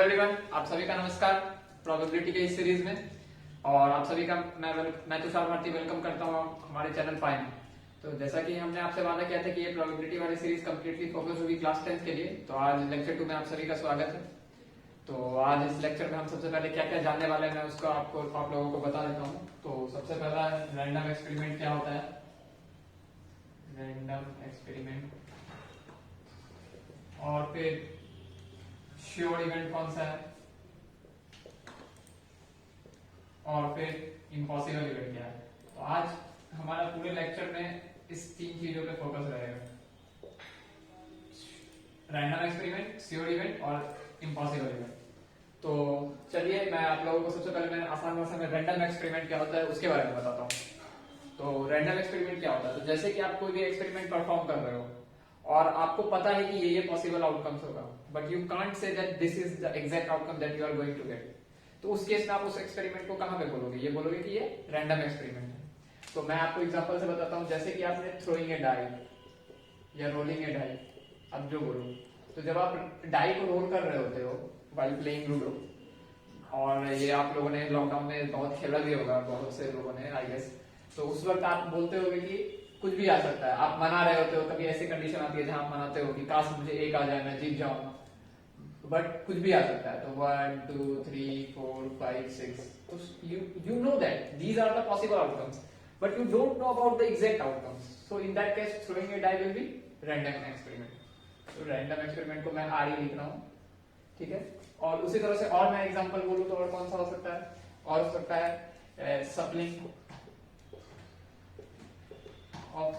Everyone, आप सभी का नमस्कार प्रोबेबिलिटी के इस सीरीज में। और आप सभी का मैं तुषार भारती वेलकम करता हूँ हमारे चैनल पाए में। तो जैसा कि हमने आपसे वादा किया था कि ये प्रोबेबिलिटी वाली सीरीज कंप्लीटली फोकस होगी क्लास 10 के लिए, तो आज लेक्चर 2 में आप सभी का स्वागत है। तो आज इस लेक्चर में हम सबसे पहले क्या क्या जानने वाले हैं मैं उसको आप लोगों को बता देता हूँ। तो सबसे पहला रैंडम एक्सपेरिमेंट क्या होता है, रैंडम एक्सपेरिमेंट, और फिर श्योर इवेंट कौन सा है, और फिर इम्पॉसिबल इवेंट क्या है। तो आज हमारा पूरे लेक्चर में इस तीन चीजों पे फोकस रहेगा, रैंडम एक्सपेरिमेंट, श्योर इवेंट और इम्पॉसिबल इवेंट। तो चलिए मैं आप लोगों को सबसे पहले मैं आसान भाषा में रैंडम एक्सपेरिमेंट क्या होता है उसके बारे में बताता हूँ। तो रैंडम एक्सपेरिमेंट क्या होता है, तो जैसे कि आप कोई भी एक्सपेरिमेंट परफॉर्म कर रहे हो और आपको पता है कि ये पॉसिबल आउटकम्स होगा, but you can't say that this is the exact outcome that you are going to get. तो उस केस में आप उस एक्सपेरिमेंट को कहां पे बोलोगे, ये बोलोगे कि ये रैंडम एक्सपेरिमेंट है। तो मैं आपको एग्जांपल से बताता हूं, जैसे कि आपने थ्रोइंग ए डाई या रोलिंग ए डाई, अब जो बोलो, तो जब आप डाई को रोल कर रहे होते हो व्हाइल प्लेइंग लूडो, और ये आप लोगों ने लॉकडाउन में बहुत खेला भी होगा, बहुत से लोगों ने आई गेस, तो उस वक्त आप बोलते होगे कि कुछ भी आ सकता है। आप मना रहे होते हो, कभी ऐसी कंडीशन आती है जहां आप मनाते हो कि काश मुझे एक आ जाए, मैं जीत जाऊंगा, बट कुछ भी आ सकता है। तो 1 2 3 4 5 6, तो you know that these are the possible outcomes, but you don't know about the exact outcomes. So in that case throwing a die will be random experiment. तो random experiment को मैं RE लिख रहा हूँ, ठीक है। और उसी तरह से और मैं एग्जांपल बोलूं तो और कौन सा हो सकता है, और हो सकता है सप्लिंग of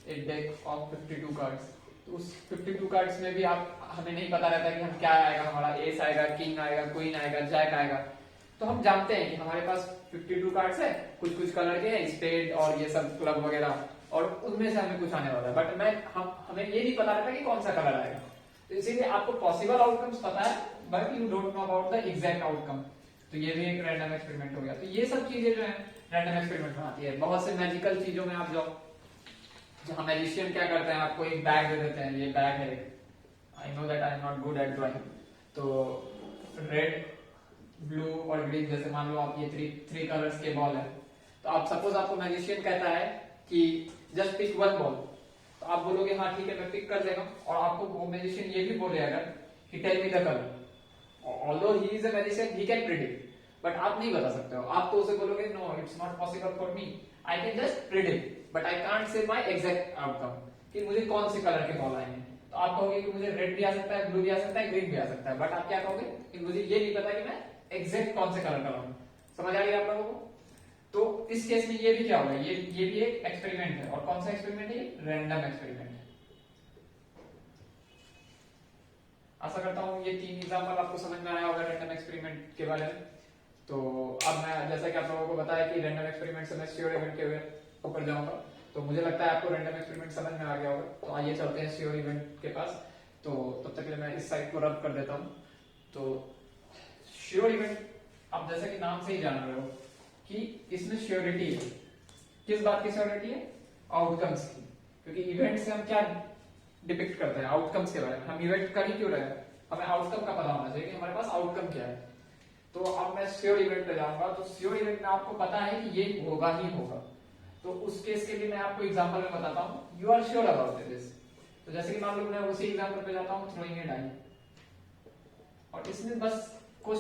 a deck of 52 cards। तो उस 52 कार्ड्स में भी आप हमें नहीं पता रहता कि हम क्या आएगा, हमारा एस आएगा, किंग आएगा, क्वीन आएगा, जैक आएगा। तो हम जानते हैं कि हमारे पास 52 कार्ड्स है, कुछ कुछ कलर के हैं, स्पेड और ये सब क्लब वगैरह, और उनमें से हमें कुछ आने वाला है, बट हमें ये नहीं पता रहता कि कौन सा कलर आएगा। तो इसीलिए आपको पॉसिबल आउटकम्स पता है, but you don't know about the exact outcome. तो ये भी एक रैंडम एक्सपेरिमेंट हो गया। तो ये सब चीजें जो है रैंडम एक्सपेरिमेंट में आती है। बहुत से मैजिकल चीजों में आप जाओ, जहां मैजिशियन क्या करते हैं, आपको एक बैग दे देते हैं, ये बैग है, I know that I am not good at drawing, तो रेड, ब्लू और ग्रीन, जैसे मान लो आप ये थ्री कलर्स के बॉल है, तो आप सपोज आपको मैजिशियन कहता है कि जस्ट पिक वन बॉल, तो आप बोलोगे हाँ ठीक है मैं पिक कर लेगा, और आपको वो मैजिशियन ये भी बोले अगर कि tell me the colour, although he is a magician he can predict, but आप नहीं बता सकते हो। आप तो उसे बोलोगे no it's not possible for me, I can just predict but I can't say my exact outcome, कि मुझे कौन से कलर के बॉल आएंगे। तो आप कहोगे कि मुझे रेड भी आ सकता है, ब्लू भी आ सकता है, ग्रीन भी आ सकता है, बट आप क्या कहोगे कि मुझे ये नहीं पता कि मैं एग्जैक्ट कौन से कलर का लाऊं। समझ आ गई आप लोगों को। तो इस केस में ये भी क्या होगा, ये भी एक एक्सपेरिमेंट है, और कौन सा एक्सपेरिमेंट है, रैंडम एक्सपेरिमेंट है। आशा करता हूँ ये तीन एग्जांपल आपको समझ में आया होगा रैंडम एक्सपेरिमेंट के बारे में। तो अब मैं जैसा कि आप लोगों को बताया कि रैंडम एक्सपेरिमेंट से मैं श्योर इवेंट के ऊपर जाऊंगा, तो मुझे लगता है आपको रैंडम एक्सपेरिमेंट समझ में आ गया होगा। तो आइए चलते हैं श्योर इवेंट के पास। तो तब तक के लिए मैं इस साइड को रब कर देता हूँ। तो श्योर इवेंट, आप जैसा कि नाम से ही जान रहे हो कि इसमें श्योरिटी है। किस बात की श्योरिटी है, आउटकम्स की, क्योंकि इवेंट से हम क्या डिपिक्ट करते हैं, आउटकम्स के बारे में। हम इवेंट कर ही क्यों रहे हैं, हमें आउटकम का पता होना चाहिए कि हमारे पास आउटकम क्या है। तो अब मैं श्योर इवेंट पे जाऊंगा। तो श्योर इवेंट में आपको पता है कि ये होगा ही होगा, तो उस केस के लिए मैं आपको एग्जांपल में बताता हूं, you are sure about this. तो जैसे कि मान लो मैं उसी एग्जांपल पे जाता हूं, थ्रोइंग ए डाई, और इसमें बस कुछ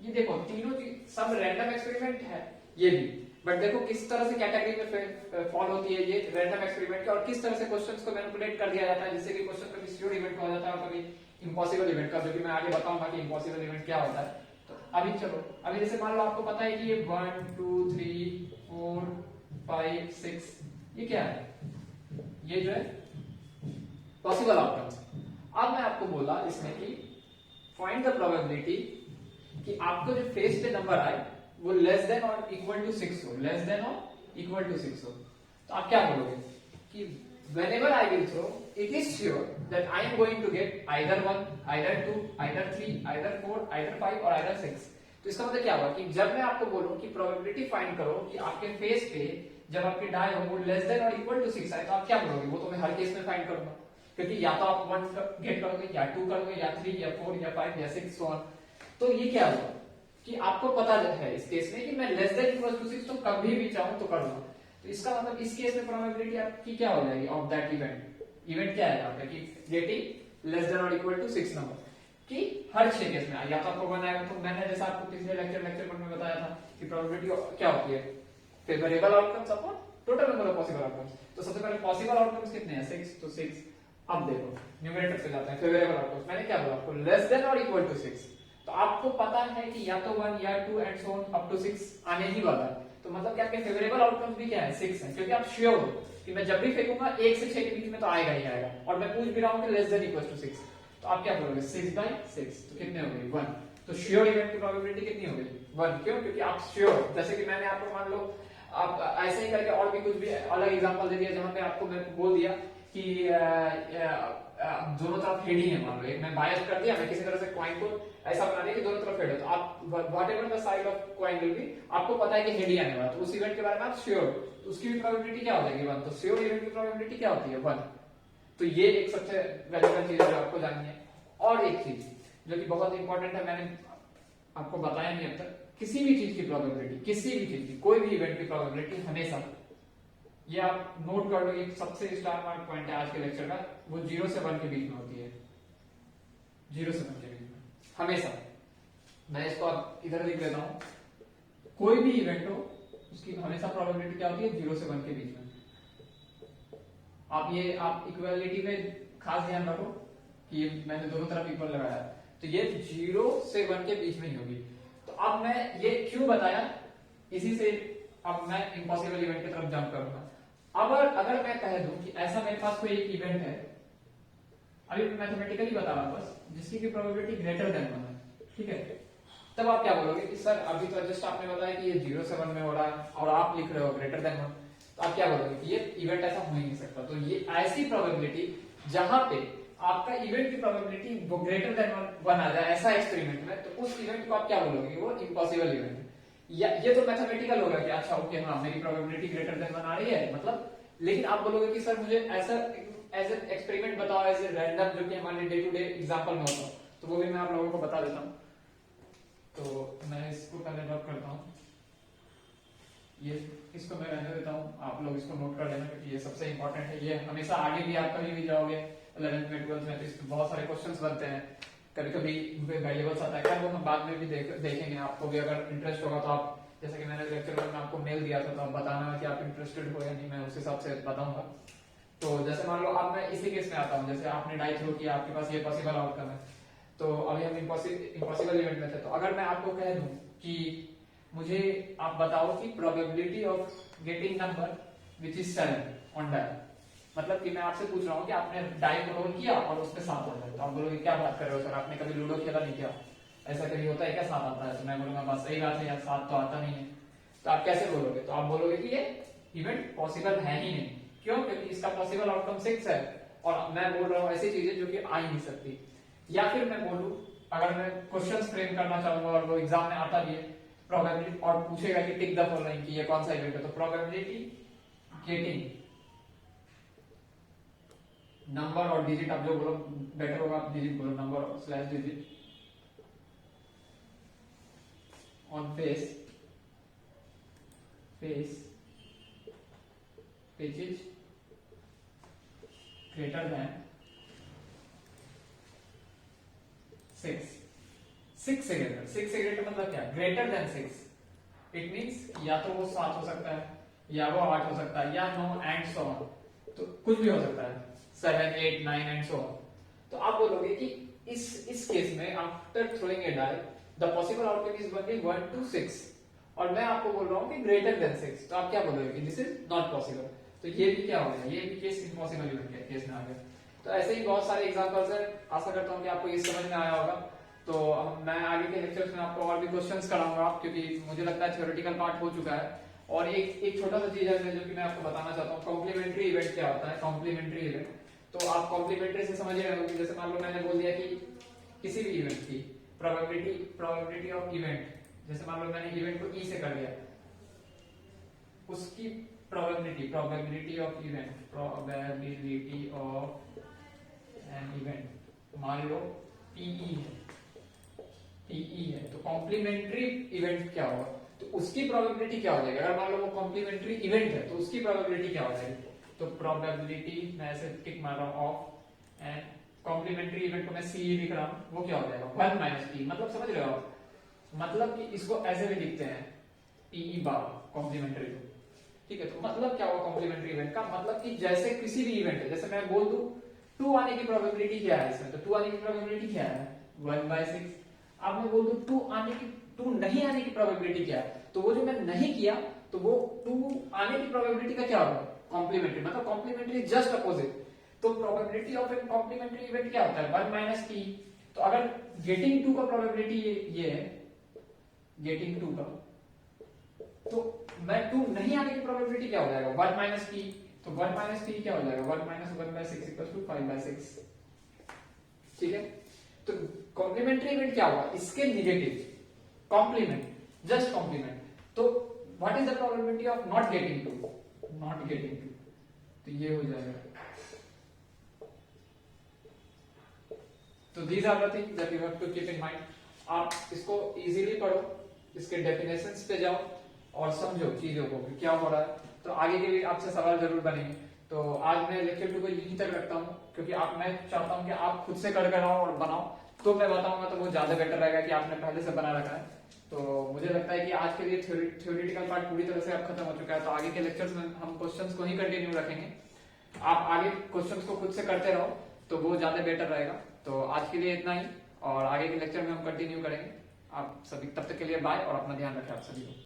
ये देखो तीनों चीज सब रैंडम एक्सपेरिमेंट है ये भी, बट देखो किस तरह से कैटेगरी में फॉल होती है ये रैंडम एक्सपेरिमेंट की, और किस तरह से क्वेश्चंस को मैनिपुलेट कर दिया जाता है, जिससे कि क्वेश्चन कभी श्योर इवेंट का हो जाता है और कभी इम्पॉसिबल इवेंट का, जो कि मैं आगे बताऊंगा कि इम्पॉसिबल इवेंट क्या होता है। तो अभी चलो, अभी जैसे मान लो आपको पता है कि ये 1 2 3 4 5 6 ये क्या है, ये जो है पॉसिबल आउटकम्स। अब मैं आपको बोला इसमें कि फाइंड द प्रोबेबिलिटी कि आपको जो फेस पे नंबर आए वो लेस देन और इक्वल टू 6 हो, लेस देन और इक्वल टू 6 हो। तो आप क्या बोलोगे कि whenever I will throw, it is sure that I am going to get either 1, either 2, either 3, either 4, either 5 और either 6। तो इसका मतलब क्या हुआ कि जब मैं आपको बोलूं कि प्रोबेबिलिटी फाइंड करो कि आपके फेस पे जब आपकी डाई हो वो लेस देन और इक्वल टू 6 आए, तो आप क्या बोलोगे, वो तो मैं हर केस में फाइंड करूंगा। क्योंकि या तो आप 1 गेट करोगे या 2 करोगे या 3 या 4 या 5 या 6 सो ऑन। तो ये क्या हुआ कि आपको पता है इस केस में कि मैं लेस देन इक्वल टू 6 तो कभी भी चाहूं तो करूंगा। तो इसका मतलब इस केस में प्रोबेबिलिटी आपकी क्या हो जाएगी ऑफ दैट इवेंट क्या है आपका कि गेटिंग लेस देन और इक्वल टू 6 नंबर कि हर 6 केस में या तो आपको 1 आएगा। तो मैंने जैसा आपको पिछले लेक्चर में बताया था कि प्रोबेबिलिटी क्या होती है favourable outcomes upon total number of possible outcomes. तो सबसे पहले पॉसिबल आउटकम्स कितने हैं 6 तो 6। अब देखो न्यूमरेटर पे जाते हैं फेवरेबल आउटकम्स। मैंने क्या बोला आपको लेस देन और इक्वल टू 6। तो आपको पता है कि या तो 1 या 2 and so on up to 6 आने ही वाला है। तो मतलब कि आपके फेवरेबल आउटकम्स भी क्या है 6 है क्योंकि आप श्योर हो कि मैं जब भी फेंकूंगा 1 से 6 के बीच में तो आएगा ही आएगा और मैं पूछ भी रहा हूं कि लेस देन इक्वल टू 6। तो आप क्या बोलोगे 6/6 तो कितने हो गए 1। तो श्योर इवेंट की प्रोबेबिलिटी कितनी हो गई 1। क्यों क्योंकि आप श्योर जैसे कि मैंने आपको मान लो आप ऐसे ही करके और भी कुछ भी अलग एग्जांपल दे दिया जहां पे आपको मैं बोल दिया कि दोनों तरफ हेड ही है। मान लो एक मैं बायस कर दिया मैं किसी तरह से कॉइन को ऐसा बना दिया कि दोनों तरफ हेड है। तो आप whatever the side of coin will be आपको पता है कि हेड ही आने वाला। तो उस इवेंट के बारे में आप श्योर तो उसकी भी प्रोबेबिलिटी क्या हो जाएगी 1। तो श्योर इवेंट की प्रोबेबिलिटी क्या होती है 1। तो ये एक सबसे वैल्यूएबल चीज है जो आपको जाननी है। और एक चीज जो कि बहुत इंपॉर्टेंट है मैंने आपको बताया नहीं अब तक किसी भी चीज की प्रोबेबिलिटी किसी भी चीज की कोई भी इवेंट की प्रोबेबिलिटी हमेशा ये आप नोट कर लो एक सबसे स्टार मार्क पॉइंट है आज के लेक्चर का वो 0 से 1 के बीच में होती है। 0 से 1 के बीच में हमेशा। मैं इसको अब इधर लिख देता हूं कोई भी इवेंट हो उसकी हमेशा प्रोबेबिलिटी क्या होती है 0 से 1 के बीच में। आप इक्वालिटी में खास ध्यान रखो कि ये मैंने दोनों तरफ इक्वल लगाया तो ये 0 से 1 के बीच में ही होगी। तो अब मैं ये क्यों बताया इसी से अब मैं इम्पॉसिबल इवेंट की तरफ जंप करूंगा। अब अगर मैं कह दूं कि ऐसा मेरे पास कोई एक इवेंट है अभी मैं मैथमेटिकली बता रहा हूं बस जिसकी की प्रोबेबिलिटी ग्रेटर देन 1 है ठीक है। तब आप क्या बोलोगे कि सर अभी तो जस्ट आपने बताया कि ये 0 से 1 में हो रहा है और आप लिख रहे हो ग्रेटर देन 1। तो आप क्या बोलोगे कि ये इवेंट ऐसा हो ही नहीं सकता। तो ये ऐसी प्रोबेबिलिटी जहां पे आपका इवेंट की प्रोबेबिलिटी वो ग्रेटर देन 1 आ जाए ऐसा एक्सपेरिमेंट में तो उस इवेंट को आप क्या बोलोगे वो इम्पॉसिबल इवेंट है। या ये तो मैथमेटिकल होगा कि अच्छा ओके हाँ मेरी प्रोबेबिलिटी ग्रेटर देन 1 आ रही है मतलब। लेकिन आप बोलोगे कि सर मुझे ऐसा एज एन एक्सपेरिमेंट बताओ एज ए रैंडम जो कि हमारे डे टू डे एग्जांपल में होता तो वो भी मैं आप लोगों को बता देता हूं। तो मैं इसको पहले ड्रॉप करता हूं ये इसको मैं रहने देता हूं आप लोग इसको नोट कर लेना क्योंकि ये सबसे इंपॉर्टेंट है। ये हमेशा आगे भी आप कभी भी जाओगे 11th में 12th में तो इसमें बहुत सारे क्वेश्चंस बनते हैं कभी कभी वेरिएबल्स आता है खैर वो हम बाद में भी देखेंगे। आपको भी अगर इंटरेस्ट होगा तो आप जैसे कि मैंने लेक्चर में आपको मेल दिया था तो आप बताना कि आप इंटरेस्टेड हो या नहीं मैं उस हिसाब से बताऊंगा। तो जैसे मान लो अब मैं इसी केस में आता हूँ जैसे आपने डाई थ्रो किया आपके पास ये पॉसिबल आउटकम है। तो अभी हम इम्पॉसिबल इवेंट में थे। तो अगर मैं आपको कह दूं कि मुझे आप बताओ कि probability of getting number which is 7 on die मतलब कि मैं आपसे पूछ रहा हूँ कि आपने डाई को रोल किया और उसमें 7 हो जाए तो आप बोलोगे क्या बात कर रहे हो सर आपने कभी लूडो खेला नहीं किया ऐसा कभी होता है क्या 7 आता है। तो मैं बोलूंगा बस सही बात है यार 7 तो आता नहीं है। तो आप कैसे बोलोगे तो आप बोलोगे कि ये इवेंट पॉसिबल है ही नहीं। क्यों क्योंकि इसका पॉसिबल आउटकम 6 है और मैं बोल रहा हूँ ऐसी चीजें जो कि आ ही नहीं सकती। या फिर मैं बोलूं अगर मैं क्वेश्चन फ्रेम करना चाहूंगा और वो एग्जाम में आता भी है प्रोबेबिलिटी और पूछेगा कि टिक द फॉलोइंग कि ये कौन सा इवेंट है तो प्रोबेबिलिटी गेटिंग नंबर और डिजिट आप जो बोलो बेटर होगा आप डिजिट बोलो नंबर और slash digit on face which is greater than 6 से greater मतलब क्या greater than 6 it means या तो वो 7 हो सकता है या वो 8 हो सकता है या 9 and so on तो कुछ भी हो सकता है 7 8 9 and so on। तो आप बोलोगे कि इस केस में after throwing a die the possible outcome is only 1 to 6 और मैं आपको बोल रहा हूँ कि ग्रेटर देन 6 तो आप क्या बोलोगे कि दिस इज नॉट पॉसिबल। तो ये भी क्या हो गया ये भी केस इम्पॉसिबल इवेंट के केस में आ गया। तो ऐसे ही बहुत सारे एग्जांपल्स हैं आशा करता हूँ कि आपको ये समझ में आया होगा। तो मैं आगे के लेक्चर्स में आपको और भी क्वेश्चंस कराऊंगा क्योंकि मुझे लगता है थ्योरेटिकल पार्ट हो चुका है। और एक छोटा सा चीज है जो कि मैं आपको बताना चाहता हूँ कॉम्प्लीमेंट्री इवेंट क्या होता है। कॉम्प्लीमेंट्री इवेंट तो आप कॉम्प्लीमेंट्री से समझ रहे होंगे जैसे मान लो मैंने बोल दिया कि किसी भी इवेंट की प्रोबेबिलिटी ऑफ इवेंट जैसे मान लो मैंने इवेंट को ई से कर दिया उसकी probability of event an event, मान लो पीई है, पीई है, तो कॉम्प्लीमेंट्री इवेंट क्या होगा, तो उसकी प्रोबेबिलिटी क्या हो जाएगी, अगर मान लो वो कॉम्प्लीमेंट्री इवेंट है तो उसकी प्रोबेबिलिटी क्या हो जाएगी, तो प्रोबेबिलिटी मैं ऐसे टिक मार रहा हूं ऑफ एंड कॉम्प्लीमेंट्री इवेंट को मैं सी लिख रहा हूं, वो क्या हो जाएगा 1 माइनस टी, मतलब समझ रहे हो आप, मतलब कि इसको ऐसे भी लिखते हैं पीई बार कॉम्प्लीमेंट्री, ठीक है। तो मतलब क्या हुआ कॉम्प्लीमेंट्री इवेंट का, मतलब कि जैसे किसी भी इवेंट है, जैसे मैं बोल दूं 2 आने की प्रोबेबिलिटी क्या है इसमें, तो 2 आने की प्रोबेबिलिटी क्या है 1/6। अब मैं बोल दूं 2 नहीं आने की प्रोबेबिलिटी क्या है, तो वो जो मैं नहीं किया तो वो 2 आने की प्रोबेबिलिटी का क्या होगा कॉम्प्लीमेंट्री, मतलब कॉम्प्लीमेंट्री जस्ट अपोजिट। तो probability of an complementary event क्या होता है 1 माइनस टी। तो अगर गेटिंग 2 का प्रोबेबिलिटी ये है, गेटिंग 2 का, तो मैं 2 नहीं आने की प्रोबेबिलिटी क्या हो जाएगा 1 माइनस टी, तो 1 माइनस टी क्या हो जाएगा 1 माइनस 1/6 इक्वल टू 5/6, ठीक है। तो कॉम्प्लीमेंट्री इवेंट क्या होगा, इसके निगेटिव, कॉम्प्लीमेंट, जस्ट कॉम्प्लीमेंट। तो what is the probability of not getting 2, not getting 2, तो ये हो जाएगा। तो these are the things that you have to keep in mind. आप इसको इजीली पढ़ो, इसके डेफिनेशंस पे जाओ और समझो चीजों को कि क्या हो रहा है, तो आगे के लिए आपसे सवाल जरूर बनेंगे। तो आज मैं लेक्चर 2 को यहीं तक रखता हूँ, क्योंकि मैं चाहता हूँ कि आप खुद से कर आओ और बनाओ, तो मैं बताऊंगा तो वो ज्यादा बेटर रहेगा कि आपने पहले से बना रखा है। तो मुझे लगता है कि आज के लिए थ्योरेटिकल पार्ट पूरी तरह से अब खत्म हो चुका है, तो आगे के लेक्चर्स में हम क्वेश्चंस को ही कंटिन्यू रखेंगे। आप आगे क्वेश्चंस को खुद से करते रहो तो वो ज्यादा बेटर रहेगा। तो आज के लिए इतना ही, और आगे के लेक्चर में हम कंटिन्यू करेंगे। आप सभी तब तक के लिए बाय, और अपना ध्यान रखें आप सभी को।